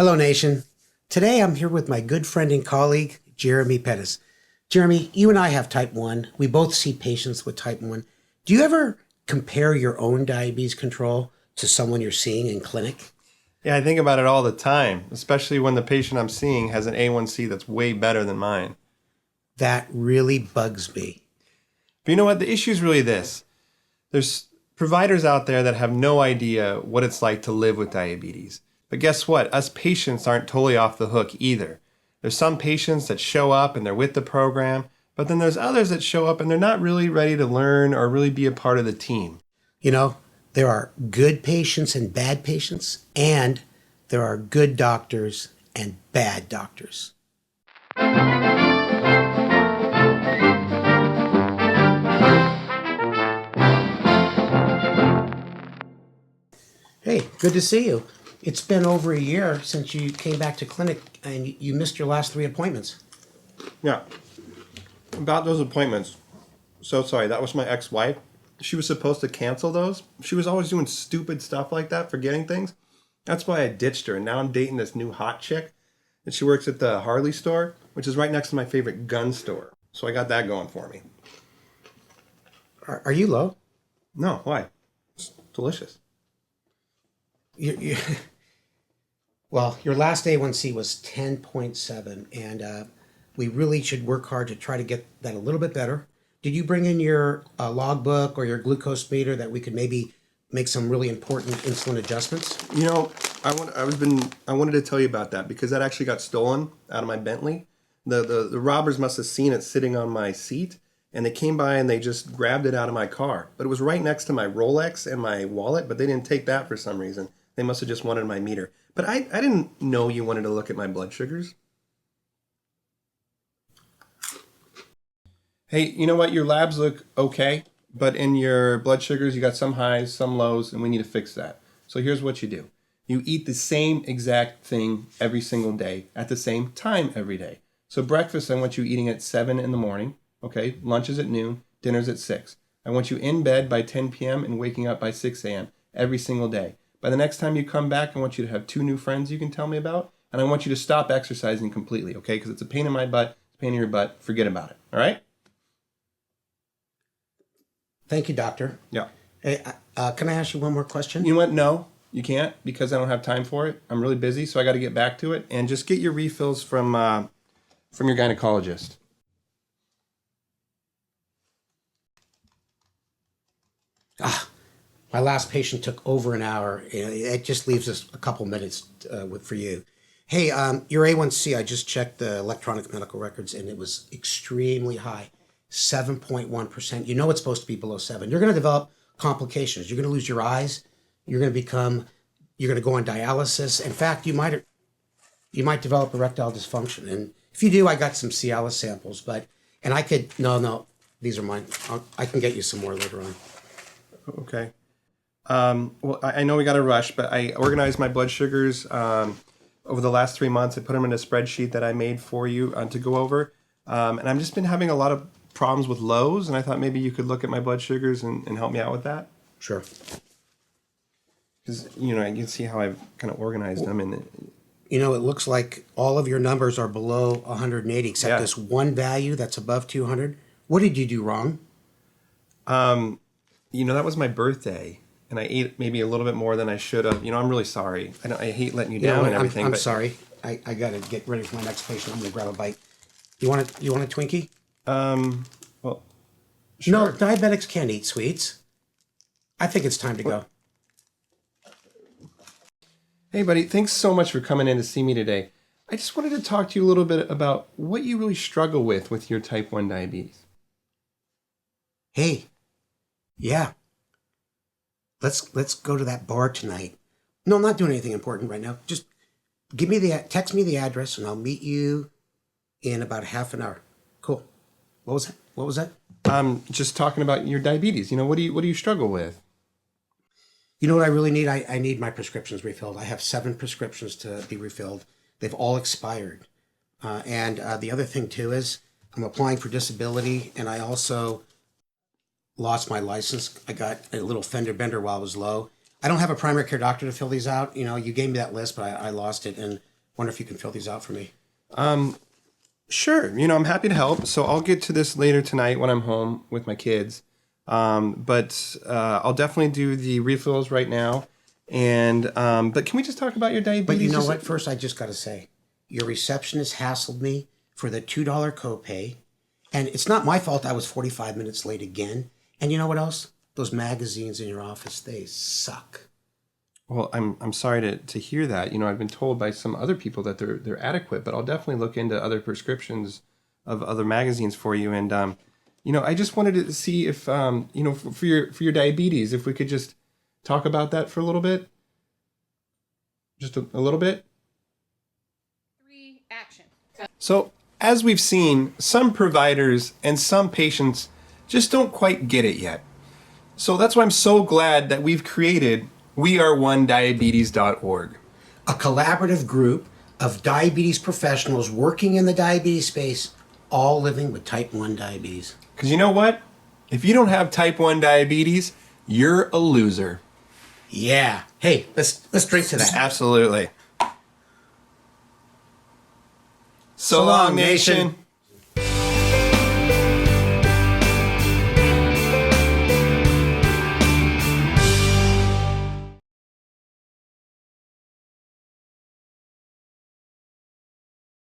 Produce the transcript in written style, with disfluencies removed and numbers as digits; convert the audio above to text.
Hello, Nation. Today I'm here with my good friend and colleague, Jeremy Pettus. Jeremy, you and I have type 1. We both see patients with type 1. Do you ever compare your own diabetes control to someone you're seeing in clinic? Yeah, I think about it all the time, especially when the patient I'm seeing has an A1C that's way better than mine. That really bugs me. But you know what? The issue is really this. There's providers out there that have no idea what it's like to live with diabetes. But guess what? Us patients aren't totally off the hook either. There's some patients that show up and they're with the program, but then there's others that show up and they're not really ready to learn or really be a part of the team. You know, there are good patients and bad patients, and there are good doctors and bad doctors. Hey, good to see you. It's been over a year since you came back to clinic and you missed your last 3 appointments. Yeah. About those appointments. So sorry, that was my ex-wife. She was supposed to cancel those. She was always doing stupid stuff like that, forgetting things. That's why I ditched her. And now I'm dating this new hot chick. And she works at the Harley store, which is right next to my favorite gun store. So I got that going for me. Are you low? No, why? It's delicious. Well, your last A1C was 10.7, and we really should work hard to try to get that a little bit better. Did you bring in your logbook or your glucose meter that we could maybe make some really important insulin adjustments? You know, I wanted to tell you about that because that actually got stolen out of my Bentley. The robbers must have seen it sitting on my seat, and they came by and they just grabbed it out of my car. But it was right next to my Rolex and my wallet, but they didn't take that for some reason. They must have just wanted my meter. But I didn't know you wanted to look at my blood sugars. Hey, you know what? Your labs look okay, but in your blood sugars, you got some highs, some lows, and we need to fix that. So here's what you do. You eat the same exact thing every single day at the same time every day. So breakfast, I want you eating at 7 in the morning. Okay, lunch is at noon, dinner's at 6. I want you in bed by 10 p.m. and waking up by 6 a.m. every single day. By the next time you come back, I want you to have 2 new friends you can tell me about, and I want you to stop exercising completely, okay? Because it's a pain in my butt, it's a pain in your butt. Forget about it, all right? Thank you, doctor. Yeah. Hey, can I ask you one more question? You know what? No, you can't because I don't have time for it. I'm really busy, so I got to get back to it. And just get your refills from your gynecologist. My last patient took over an hour. It just leaves us a couple minutes for you. Hey, your A1C, I just checked the electronic medical records, and it was extremely high, 7.1%. You know it's supposed to be below 7. You're going to develop complications. You're going to lose your eyes. You're going to go on dialysis. In fact, you might develop erectile dysfunction. And if you do, I got some Cialis samples, no, these are mine. I can get you some more later on. Okay. Well, I know we got to rush, but I organized my blood sugars over the last 3 months. I put them in a spreadsheet that I made for you to go over. And I've just been having a lot of problems with lows, and I thought maybe you could look at my blood sugars and help me out with that. Sure. Because, you know, I can see how I've kind of organized them. You know, it looks like all of your numbers are below 180, except this one value that's above 200. What did you do wrong? You know, that was my birthday, and I ate maybe a little bit more than I should have. You know, I'm really sorry. I hate letting you down and everything. I'm sorry. I got to get ready for my next patient. I'm going to grab a bite. You want a Twinkie? Well, sure. No, diabetics can't eat sweets. I think it's time to go. Hey, buddy, thanks so much for coming in to see me today. I just wanted to talk to you a little bit about what you really struggle with your type 1 diabetes. Hey, yeah. Let's go to that bar tonight. No, I'm not doing anything important right now. Just text me the address, and I'll meet you in about half an hour. Cool. What was that? Just talking about your diabetes. You know, what do you struggle with? You know what I really need? I need my prescriptions refilled. I have 7 prescriptions to be refilled. They've all expired. And the other thing, too, is I'm applying for disability, and I also lost my license. I got a little fender bender while I was low. I don't have a primary care doctor to fill these out. You know, you gave me that list, but I lost it. And Wonder if you can fill these out for me. Sure. I'm happy to help. So I'll get to this later tonight when I'm home with my kids. But I'll definitely do the refills right now. And but can we just talk about your diabetes? But you know what? First, I just got to say, your receptionist hassled me for the $2 copay. And it's not my fault I was 45 minutes late again. And you know what else? Those magazines in your office, they suck. Well, I'm sorry to hear that. I've been told by some other people that they're adequate, but I'll definitely look into other prescriptions of other magazines for you. And I just wanted to see if for your diabetes, if we could just talk about that for a little bit. Just a little bit. 3, action. So, as we've seen, some providers and some patients just don't quite get it yet. So that's why I'm so glad that we've created weareonediabetes.org. A collaborative group of diabetes professionals working in the diabetes space, all living with type 1 diabetes. Because you know what? If you don't have type 1 diabetes, you're a loser. Yeah. Hey, let's drink to that. Absolutely. So long, nation.